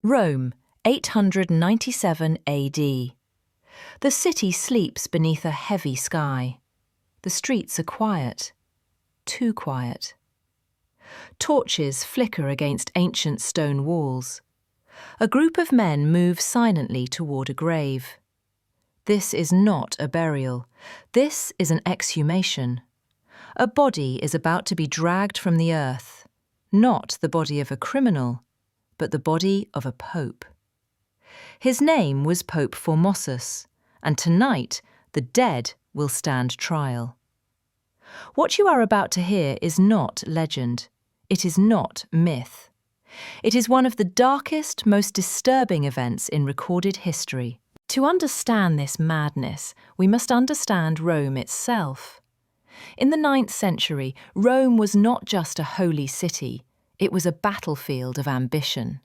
Rome, 897 AD. The city sleeps beneath a heavy sky. The streets are quiet, too quiet. Torches flicker against ancient stone walls. A group of men move silently toward a grave. This is not a burial. This is an exhumation. A body is about to be dragged from the earth, not the body of a criminal, but the body of a pope. His name was Pope Formosus, and tonight the dead will stand trial. What you are about to hear is not legend. It is not myth. It is one of the darkest, most disturbing events in recorded history. To understand this madness, we must understand Rome itself. In the 9th century, Rome was not just a holy city, it was a battlefield of ambition.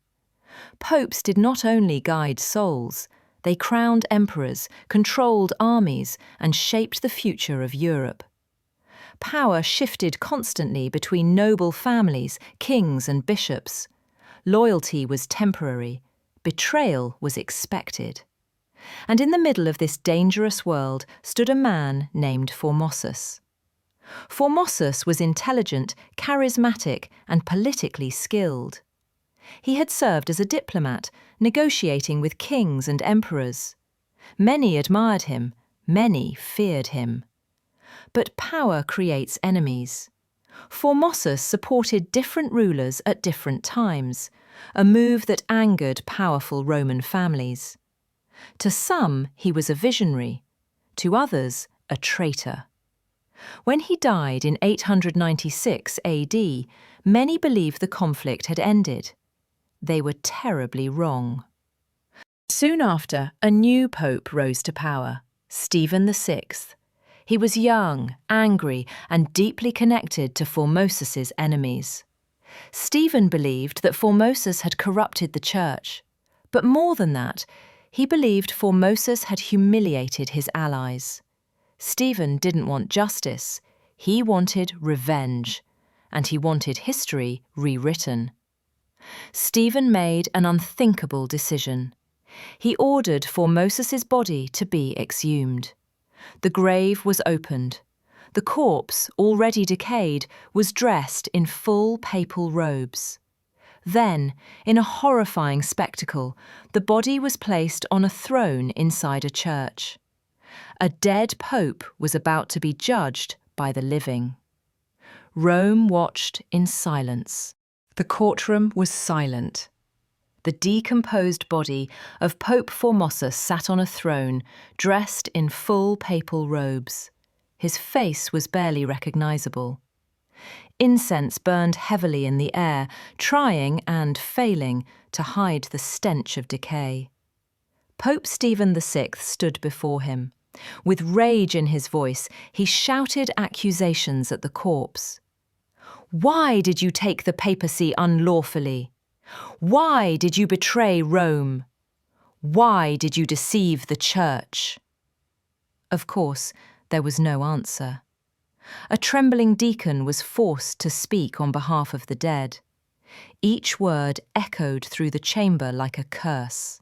Popes did not only guide souls, they crowned emperors, controlled armies, and shaped the future of Europe. Power shifted constantly between noble families, kings, and bishops. Loyalty was temporary, betrayal was expected. And in the middle of this dangerous world stood a man named Formosus. Formosus was intelligent, charismatic, and politically skilled. He had served as a diplomat, negotiating with kings and emperors. Many admired him, many feared him. But power creates enemies. Formosus supported different rulers at different times, a move that angered powerful Roman families. To some, he was a visionary, to others, a traitor. When he died in 896 AD, many believed the conflict had ended. They were terribly wrong. Soon after, a new pope rose to power, Stephen VI. He was young, angry, and deeply connected to Formosus's enemies. Stephen believed that Formosus had corrupted the church. But more than that, he believed Formosus had humiliated his allies. Stephen didn't want justice, he wanted revenge, and he wanted history rewritten. Stephen made an unthinkable decision. He ordered Formosus's body to be exhumed. The grave was opened. The corpse, already decayed, was dressed in full papal robes. Then, in a horrifying spectacle, the body was placed on a throne inside a church. A dead pope was about to be judged by the living. Rome watched in silence. The courtroom was silent. The decomposed body of Pope Formosus sat on a throne, dressed in full papal robes. His face was barely recognizable. Incense burned heavily in the air, trying and failing to hide the stench of decay. Pope Stephen VI stood before him. With rage in his voice, he shouted accusations at the corpse. "Why did you take the papacy unlawfully? Why did you betray Rome? Why did you deceive the church?" Of course, there was no answer. A trembling deacon was forced to speak on behalf of the dead. Each word echoed through the chamber like a curse.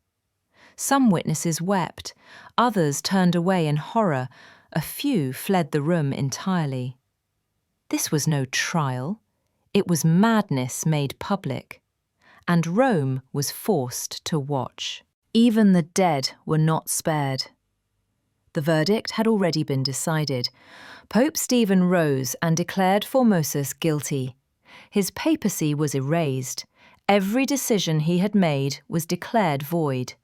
Some witnesses wept, others turned away in horror, a few fled the room entirely. This was no trial, it was madness made public, and Rome was forced to watch. Even the dead were not spared. The verdict had already been decided. Pope Stephen rose and declared Formosus guilty. His papacy was erased. Every decision he had made was declared void.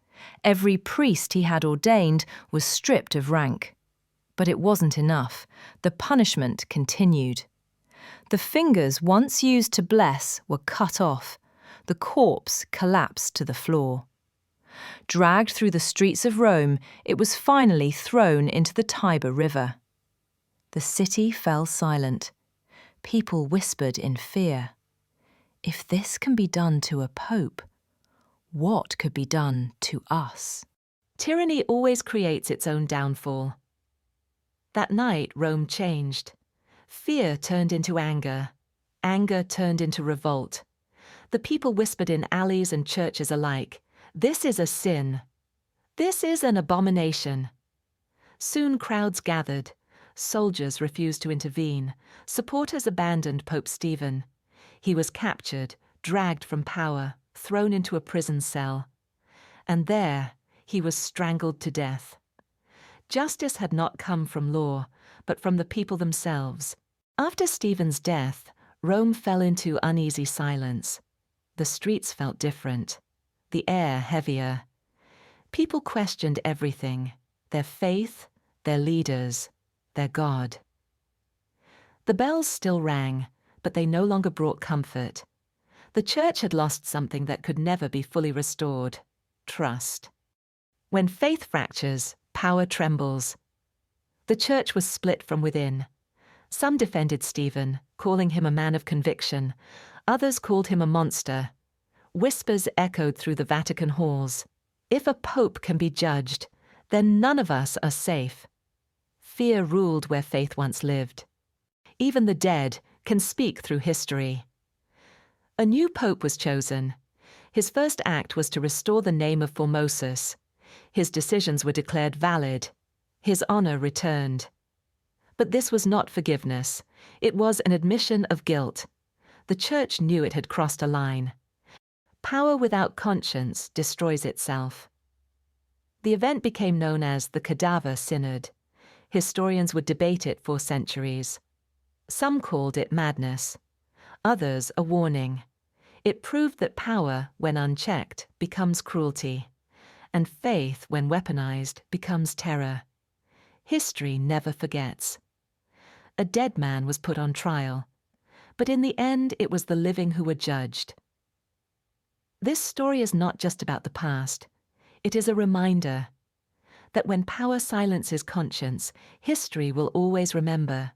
Every priest he had ordained was stripped of rank. But it wasn't enough. The punishment continued. The fingers once used to bless were cut off. The corpse collapsed to the floor. Dragged through the streets of Rome, it was finally thrown into the Tiber River. The city fell silent. People whispered in fear. If this can be done to a pope, what could be done to us? Tyranny always creates its own downfall. That night, Rome changed. Fear turned into anger. Anger turned into revolt. The people whispered in alleys and churches alike, "This is a sin. This is an abomination." Soon crowds gathered. Soldiers refused to intervene. Supporters abandoned Pope Stephen. He was captured, dragged from power, thrown into a prison cell. And there, he was strangled to death. Justice had not come from law, but from the people themselves. After Stephen's death, Rome fell into uneasy silence. The streets felt different, the air heavier. People questioned everything: their faith, their leaders, their God. The bells still rang, but they no longer brought comfort. The church had lost something that could never be fully restored: trust. When faith fractures, power trembles. The church was split from within. Some defended Stephen, calling him a man of conviction. Others called him a monster. Whispers echoed through the Vatican halls. If a pope can be judged, then none of us are safe. Fear ruled where faith once lived. Even the dead can speak through history. A new pope was chosen. His first act was to restore the name of Formosus. His decisions were declared valid. His honor returned. But this was not forgiveness. It was an admission of guilt. The church knew it had crossed a line. Power without conscience destroys itself. The event became known as the Cadaver Synod. Historians would debate it for centuries. Some called it madness. Others a warning. It proved that power, when unchecked, becomes cruelty. And faith, when weaponized, becomes terror. History never forgets. A dead man was put on trial. But in the end, it was the living who were judged. This story is not just about the past. It is a reminder that when power silences conscience, history will always remember